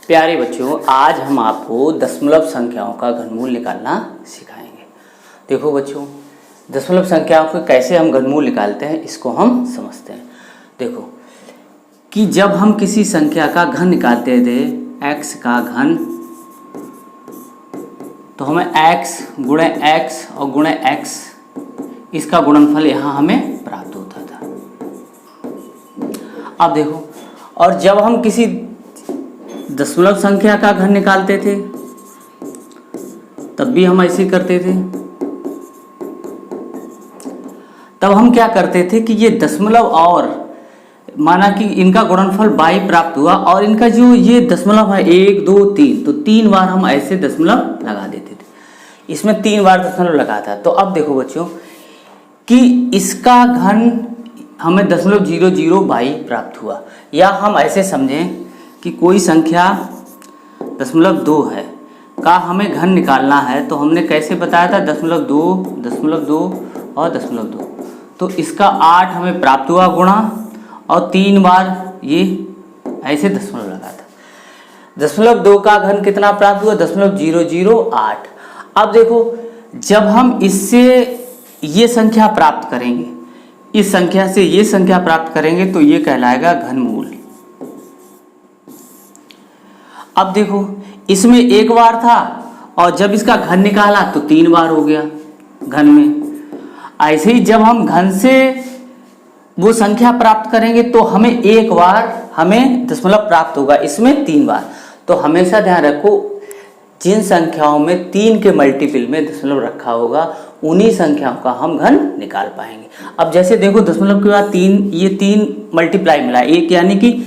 प्यारे बच्चों, आज हम आपको दशमलव संख्याओं का घनमूल निकालना सिखाएंगे। देखो बच्चों, दशमलव संख्याओं को कैसे हम घनमूल निकालते हैं इसको हम समझते हैं। देखो कि जब हम किसी संख्या का घन निकालते थे, x का घन, तो हमें x गुणे x और गुणे x इसका गुणनफल यहाँ हमें प्राप्त होता था। अब देखो, और जब हम किसी दशमलव संख्या का घन निकालते थे तब भी हम ऐसे ही करते थे। तब हम क्या करते थे कि ये दशमलव और माना कि इनका गुणनफल 22 प्राप्त हुआ और इनका जो ये दशमलव है 1 2 3, तो 3 बार हम ऐसे दशमलव लगा देते थे। इसमें 3 बार दशमलव लगा था। तो अब देखो बच्चों कि इसका घन हमें 0.0022 प्राप्त हुआ, या हम ऐसे समझें कि कोई संख्या 0.2 है का हमें घन निकालना है। तो हमने कैसे बताया था 0.2 और 0.2, तो इसका 8 हमें प्राप्त हुआ गुणा, और 3 बार ये ऐसे दशमलव लगा था। 0.2 का घन कितना प्राप्त हुआ 0.008। अब देखो, जब हम इससे ये संख्या प्राप्त करेंगे, इस संख्या से ये संख्या प्राप्त करेंगे, तो ये कहलाएगा घनमूल। अब देखो, इसमें 1 बार था और जब इसका घन निकाला तो 3 बार हो गया घन में। ऐसे ही जब हम घन से वो संख्या प्राप्त करेंगे तो हमें 1 बार हमें दशमलव प्राप्त होगा, इसमें 3 बार। तो हमेशा ध्यान रखो, जिन संख्याओं में 3 के मल्टीपल में दशमलव रखा होगा उन्हीं संख्याओं का हम घन निकाल पाएंगे। अब जैसे देखो, दशमलव के बाद 3, ये 3 मल्टीप्लाई मिला 1, यानी कि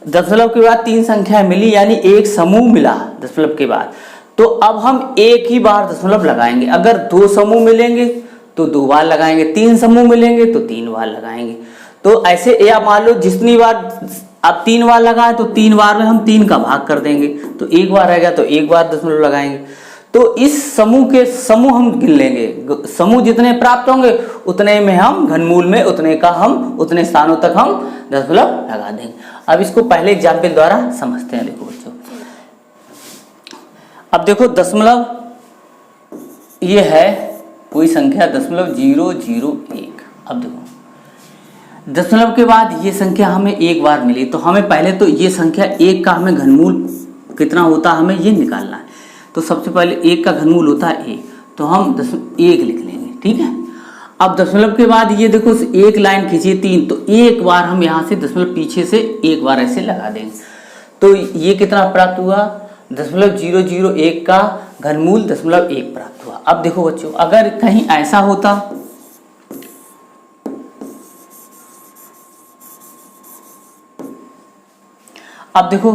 दशमलव के बाद 3 संख्या मिली, यानी एक समूह मिला दशमलव के बाद। तो अब हम एक ही बार दशमलव लगाएंगे। अगर 2 समूह मिलेंगे तो 2 बार लगाएंगे, 3 समूह मिलेंगे तो 3 बार लगाएंगे। तो ऐसे, या मान लो जितनी बार अब 3 बार लगाए तो 3 बार में हम 3 का भाग कर देंगे, तो 1 बार रहेगा तो 1 बार दशमलव लगाएंगे। तो इस समूह हम गिन लेंगे, समूह जितने प्राप्त होंगे उतने में हम घनमूल में उतने स्थानों तक हम दशमलव लगा देंगे। अब इसको पहले एग्जाम्पल द्वारा समझते हैं। देखो बच्चों, अब देखो दशमलव ये है कोई संख्या 0.001। अब देखो, दशमलव के बाद ये संख्या हमें 1 बार मिली, तो हमें पहले तो ये संख्या 1 का हमें घनमूल कितना होता हमें ये निकालना है। तो सबसे पहले 1 का घनमूल होता है 1, तो हम 1 लिख लेंगे, ठीक है। अब दशमलव के बाद ये देखो, एक लाइन खींचिए 3, तो 1 बार हम यहाँ से दशमलव पीछे से 1 बार ऐसे लगा देंगे। तो ये कितना प्राप्त हुआ 0.001 का घनमूल 0.1 प्राप्त हुआ। अब देखो बच्चों, अगर कहीं ऐसा होता, अब देखो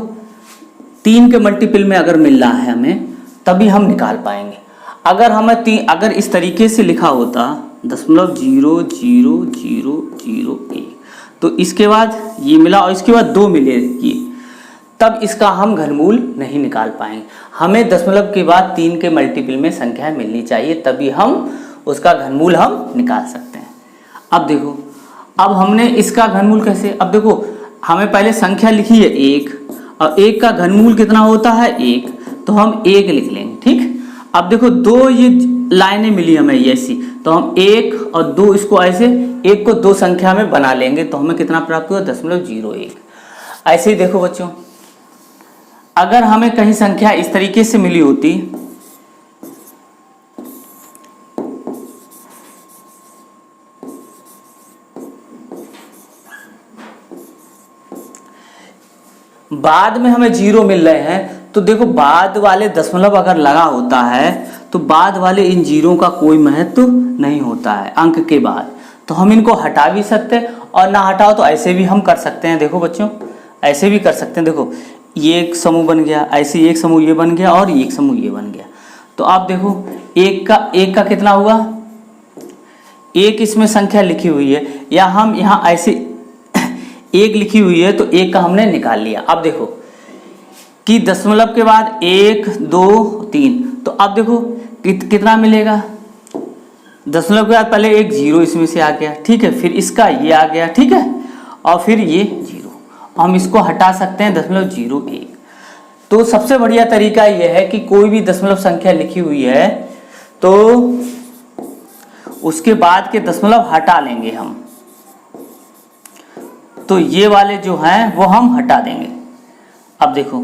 3 के मल्टीपल में अगर मिल रहा है हमें, तभी हम निकाल पाएंगे। अगर हमें अगर इस तरीके से लिखा होता 0.00001, तो इसके बाद ये मिला और इसके बाद 2 मिले ये, तब इसका हम घनमूल नहीं निकाल पाएंगे। हमें दशमलव के बाद 3 के मल्टीपल में संख्या मिलनी चाहिए, तभी हम उसका घनमूल हम निकाल सकते हैं। अब देखो, अब हमने इसका घनमूल कैसे, अब देखो हमें पहले संख्या लिखी है 1, और 1 का घनमूल कितना होता है 1, तो हम 1 लिख लेंगे, ठीक। अब देखो 2 ये लाइनें मिली हमें ऐसी, तो हम 1 और 2 इसको ऐसे 1 को 2 संख्या में बना लेंगे, तो हमें कितना प्राप्त हुआ 0.01। ऐसे ही देखो बच्चों, अगर हमें कहीं संख्या इस तरीके से मिली होती, बाद में हमें 0 मिल रहे हैं, तो देखो बाद वाले दशमलव अगर लगा होता है तो बाद वाले इन 0 का कोई महत्व नहीं होता है अंक के बाद, तो हम इनको हटा भी सकते हैं, और ना हटाओ तो ऐसे भी हम कर सकते हैं। देखो बच्चों, ऐसे भी कर सकते हैं। देखो ये एक समूह बन गया, ऐसे एक समूह ये बन गया और एक समूह ये बन गया। तो आप देखो 1 का कितना हुआ, 1 इसमें संख्या लिखी हुई है, या हम यहाँ ऐसे 1 लिखी हुई है, तो 1 का हमने निकाल लिया। अब देखो कि दशमलव के बाद 1 2 3, तो अब देखो कितना मिलेगा, दशमलव के बाद पहले एक 0 इसमें से आ गया, ठीक है, फिर इसका ये आ गया, ठीक है, और फिर ये 0, हम इसको हटा सकते हैं 0.01। तो सबसे बढ़िया तरीका यह है कि कोई भी दशमलव संख्या लिखी हुई है तो उसके बाद के दशमलव हटा लेंगे हम। तो ये वाले जो हैं वो हम हटा देंगे। अब देखो,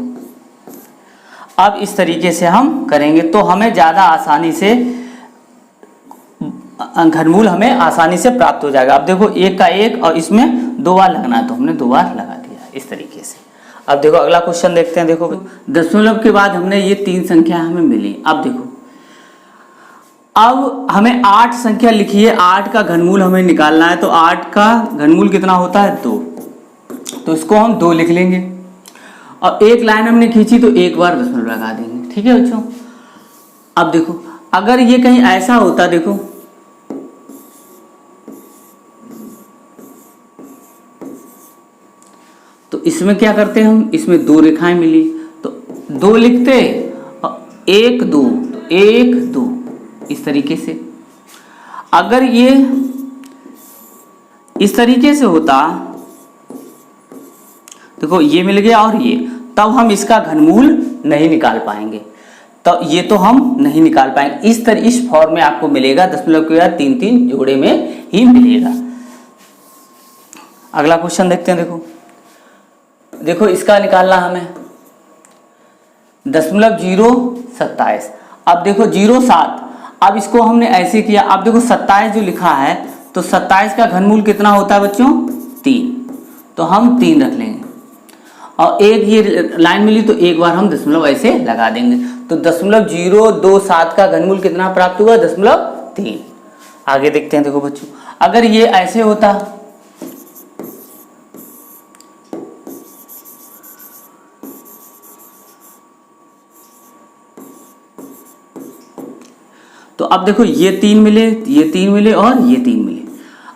अब इस तरीके से हम करेंगे तो हमें ज़्यादा आसानी से घनमूल हमें आसानी से प्राप्त हो जाएगा। अब देखो, एक का एक और इसमें 2 बार लगना है तो हमने 2 बार लगा दिया इस तरीके से। अब देखो अगला क्वेश्चन देखते हैं। देखो, दशमलव के बाद हमने ये 3 संख्या हमें मिली। अब देखो, अब हमें 8 संख्या लिखी है, 8 का घनमूल हमें निकालना है। तो 8 का घनमूल कितना होता है? 2। तो इसको हम 2 लिख लेंगे और एक लाइन हमने खींची तो एक बार दशमलव लगा देंगे। ठीक है बच्चों। अब देखो, अगर ये कहीं ऐसा होता, देखो तो इसमें क्या करते हैं हम, इसमें 2 रेखाएं मिली तो 2 लिखते और 1 2 तो 1 2 इस तरीके से। अगर ये इस तरीके से होता, देखो ये मिल गया और ये, तब हम इसका घनमूल नहीं निकाल पाएंगे। तो ये तो हम नहीं निकाल पाएंगे। इस फॉर्म में आपको मिलेगा, दशमलव के बाद 3-3 जोड़े में ही मिलेगा। अगला क्वेश्चन देखते हैं। देखो इसका निकालना हमें 0.027। अब देखो 0.7, अब इसको हमने ऐसे किया। अब देखो 27 जो लिखा है तो 27 का घनमूल कितना होता है बच्चों? 3। तो हम 3 रख लेंगे और एक ये लाइन मिली तो एक बार हम दशमलव ऐसे लगा देंगे। तो 0.027 का घनमूल कितना प्राप्त हुआ? 0.3। आगे देखते हैं। देखो बच्चों, अगर ये ऐसे होता तो अब देखो ये 3 मिले, ये 3 मिले और ये 3 मिले।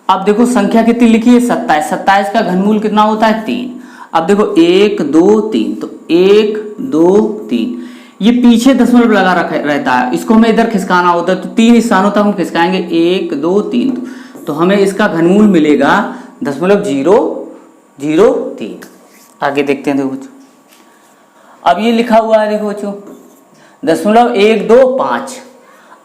अब देखो संख्या कितनी लिखी है? 27। 27 का घनमूल कितना होता है? 3। अब देखो 1 2 3, तो 1 2 3, ये पीछे दशमलव लगा रहता है, इसको हमें इधर खिसकाना होता है। तो 3 स्थानों तक हम खिसकाएंगे, 1 2 3, तो हमें इसका घनमूल मिलेगा 0.003। आगे देखते हैं। देखो बच्चों, अब ये लिखा हुआ है, देखो बच्चों 0.125।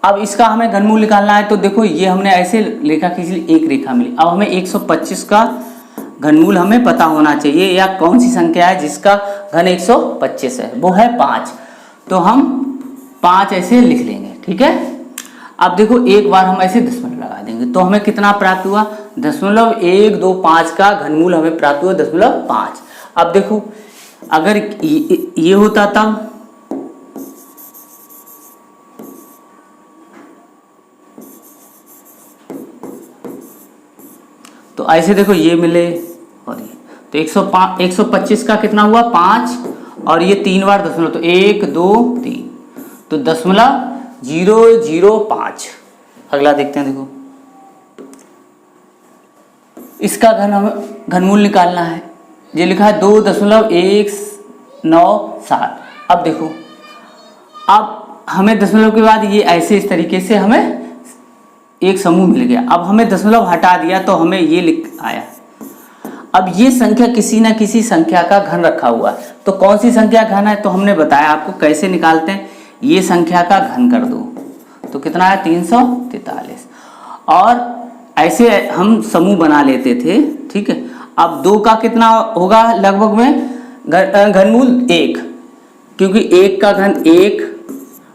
अब इसका हमें घनमूल निकालना है। तो देखो ये हमने ऐसे रेखा खींच ली, एक रेखा मिली। अब हमें 125 का घनमूल हमें पता होना चाहिए, या कौन सी संख्या है जिसका घन 125 है, वो है 5। तो हम 5 ऐसे लिख लेंगे। ठीक है। अब देखो एक बार हम ऐसे दशमलव लगा देंगे तो हमें कितना प्राप्त हुआ? 0.125 का घनमूल हमें प्राप्त हुआ 0.5। अब देखो अगर ये होता तब, तो ऐसे देखो ये मिले और ये, तो 125 का कितना हुआ? 5 और ये 3 बार दशमलव, तो 1 2 3, तो 0.005। अगला देखते हैं। देखो इसका घनमूल निकालना है। ये लिखा है 2.197। अब देखो, अब हमें दशमलव के बाद ये ऐसे इस तरीके से हमें एक समूह मिल गया। अब हमें दशमलव हटा दिया तो हमें ये लिख आया। अब ये संख्या किसी ना किसी संख्या का घन रखा हुआ है, तो कौन सी संख्या घन है? तो हमने बताया आपको कैसे निकालते हैं। ये संख्या का घन कर दो तो कितना है? 343। और ऐसे हम समूह बना लेते थे। ठीक है। अब 2 का कितना होगा लगभग में? घनमूल 1, क्योंकि 1 का घन 1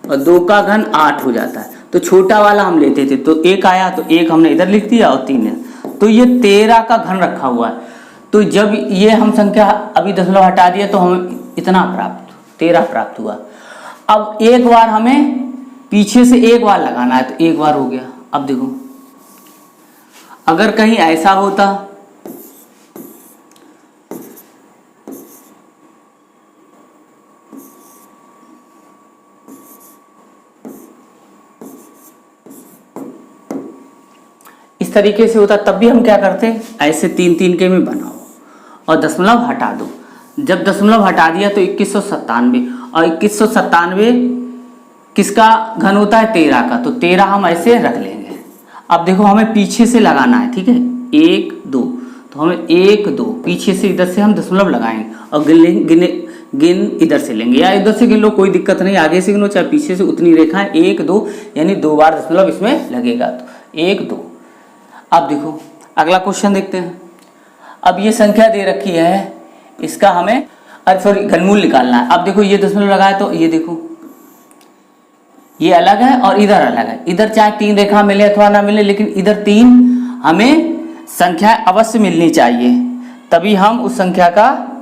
और 2 का घन 8 हो जाता है। तो छोटा वाला हम लेते थे, तो 1 आया तो 1 हमने इधर लिख दिया और 3 तो ये 13 का घन रखा हुआ है। तो जब ये हम संख्या अभी दशमलव हटा दिया तो हमें इतना 13 प्राप्त हुआ। अब एक बार हमें पीछे से एक बार लगाना है, तो एक बार हो गया। अब देखो अगर कहीं ऐसा होता, इस तरीके से होता, तब भी हम क्या करते? ऐसे 3-3 के में बनाओ और दशमलव हटा दो। जब दशमलव हटा दिया तो 2197, और 2197 किसका घन होता है? 13 का, तो 13 हम ऐसे रख लेंगे। अब देखो हमें पीछे से लगाना है। ठीक है। 1 2, तो हमें 1 2 पीछे से इधर से हम दशमलव लगाएंगे और गिन इधर से लेंगे या इधर से गिन लो, कोई दिक्कत नहीं, आगे से गिनो चाहे पीछे से, उतनी रेखा है 1 2 यानी 2 बार दशमलव इसमें लगेगा, तो 1 2। अब देखो अगला क्वेश्चन देखते हैं। अब ये संख्या दे रखी है, इसका हमें घनमूल निकालना है। अब देखो ये दशमलव लगा है तो ये देखो ये अलग है और इधर अलग है, इधर चाहे 3 रेखा मिले अथवा ना मिले, लेकिन इधर 3 हमें संख्या अवश्य मिलनी चाहिए, तभी हम उस संख्या का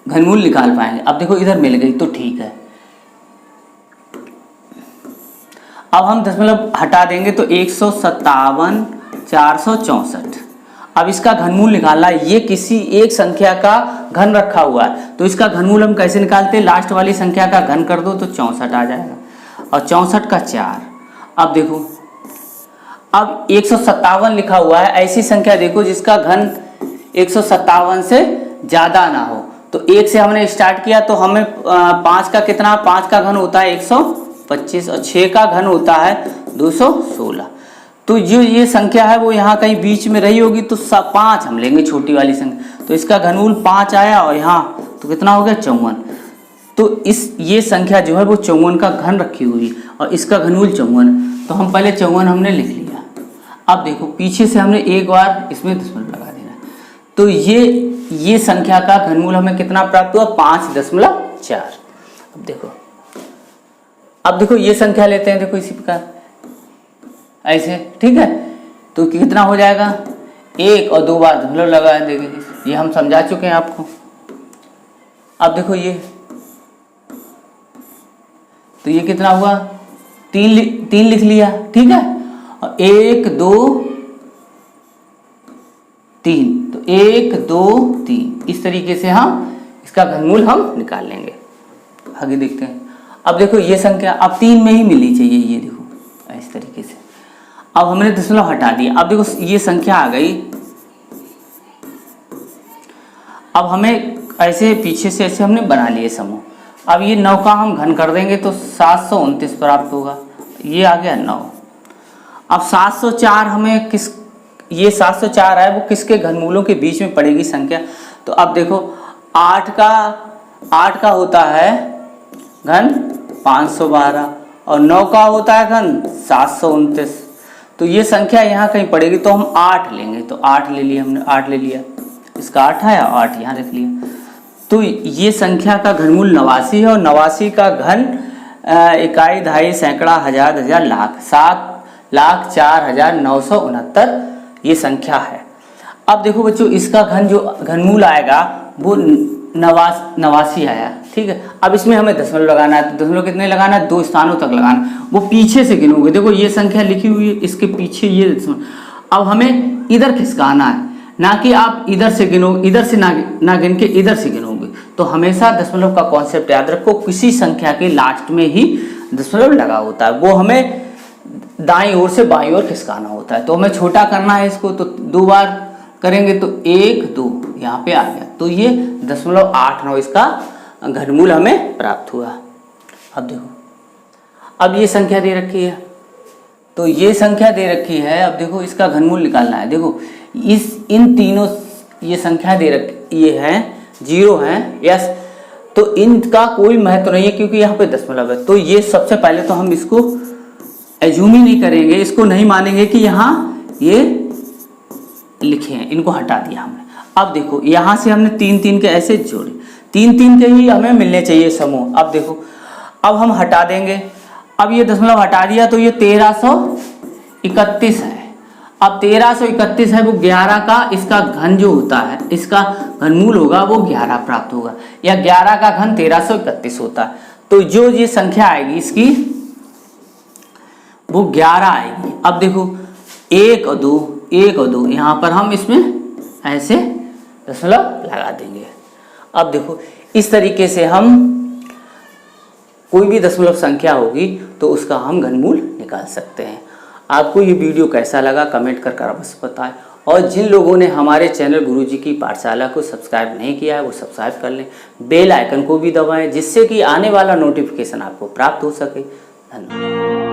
घनमूल निकाल पाएंगे। अब देखो इधर मिल गई तो ठीक है। अब हम दशमलव हटा देंगे तो 157 464। अब इसका घनमूल निकालना है, ये किसी एक संख्या का घन रखा हुआ है, तो इसका घनमूल हम कैसे निकालते हैं, लास्ट वाली संख्या का घन कर दो तो 64 आ जाएगा, और 64 का 4। अब देखो अब 157 लिखा हुआ है, ऐसी संख्या देखो जिसका घन 157 से ज़्यादा ना हो, तो 1 से हमने स्टार्ट किया तो हमें 5 का कितना, 5 का घन होता है 125 और 6 का घन होता है 216। तो जो ये संख्या है वो यहाँ कहीं बीच में रही होगी, तो 5 हम लेंगे छोटी वाली संख्या, तो इसका घनमूल 5 आया, और यहाँ तो कितना हो गया 54। तो ये संख्या जो है वो 54 का घन रखी हुई और इसका घनमूल 54, तो हम पहले 54 हमने लिख लिया। अब देखो पीछे से हमने एक बार इसमें दशमलव लगा देना, तो ये संख्या का घनमूल हमें कितना प्राप्त हुआ, 5.4। अब देखो ये संख्या लेते हैं, देखो इसी प्रकार ऐसे, ठीक है, तो कितना हो जाएगा 1 और 2 बार दशमलव लगा देंगे, ये हम समझा चुके हैं आपको। अब देखो ये, तो ये कितना हुआ 3 लिख लिया, ठीक है, और 1 2 3, तो 1 2 3 इस तरीके से हम इसका घनमूल हम निकाल लेंगे। आगे देखते हैं। अब देखो ये संख्या अब 3 में ही मिलनी चाहिए, ये देखो इस तरीके से। अब हमने दशमलव हटा दिया, अब देखो ये संख्या आ गई। अब हमें ऐसे पीछे से ऐसे हमने बना लिए समूह। अब ये 9 का हम घन कर देंगे तो 729 प्राप्त होगा, ये आ गया 9। अब 704 हमें ये 704 है वो किसके घनमूलों के बीच में पड़ेगी संख्या, तो अब देखो 8 का होता है घन 512 और 9 का होता है घन 729, तो ये संख्या यहाँ कहीं पड़ेगी, तो हम 8 लेंगे, तो 8 ले लिया हमने, 8 ले लिया, इसका 8 है और 8 यहाँ रख लिया। तो ये संख्या का घनमूल 89 है और 89 का घन इकाई दहाई सैकड़ा हजार हजार लाख 7,04,969 ये संख्या है। अब देखो बच्चों इसका घन जो घनमूल आएगा वो 89 आया, ठीक है। अब इसमें हमें दशमलव लगाना है, तो दशमलव कितने लगाना है, 2 स्थानों तक लगाना, वो पीछे से गिनोगे, देखो ये संख्या लिखी हुई है, इसके पीछे ये दशमलव। अब हमें इधर खिसकाना है, ना कि आप इधर से गिनो, इधर से ना गिन के इधर से गिनोगे। तो हमेशा दशमलव का कॉन्सेप्ट याद रखो, किसी संख्या के लास्ट में ही दशमलव लगा होता है, वो हमें दाईं ओर से बाईं ओर खिसकाना होता है। तो हमें छोटा करना है इसको, तो 2 बार करेंगे तो 1 2 यहाँ पे आ गया, तो ये 0.89 इसका घनमूल हमें प्राप्त हुआ। अब देखो अब ये संख्या दे रखी है, तो ये संख्या दे रखी है, अब देखो इसका घनमूल निकालना है। देखो इन तीनों ये संख्या दे रखी, ये है 0 है, यस, तो इनका कोई महत्व नहीं है क्योंकि यहाँ पे दशमलव है। तो ये सबसे पहले तो हम इसको एज्यूम ही नहीं करेंगे, इसको नहीं मानेंगे कि यहाँ ये लिखे हैं, इनको हटा दिया हमने। अब देखो यहाँ से हमने 3 3 के ऐसे जोड़े, 3 3 के ही हमें मिलने चाहिए समूह। अब देखो अब हम हटा देंगे, अब ये दशमलव हटा दिया तो ये 1331 है। अब 1331 है वो 11 का, इसका घन जो होता है, इसका घनमूल होगा वो 11 प्राप्त होगा, या 11 का घन 1331 होता है। तो जो ये संख्या आएगी इसकी वो 11 आएगी। अब देखो 1 और 2 यहाँ पर हम इसमें ऐसे दशमलव लगा देंगे। अब देखो इस तरीके से हम कोई भी दशमलव संख्या होगी तो उसका हम घनमूल निकाल सकते हैं। आपको ये वीडियो कैसा लगा कमेंट कर अवश्य बताएं, और जिन लोगों ने हमारे चैनल गुरुजी की पाठशाला को सब्सक्राइब नहीं किया है वो सब्सक्राइब कर लें, बेल आइकन को भी दबाएं जिससे कि आने वाला नोटिफिकेशन आपको प्राप्त हो सके। धन्यवाद।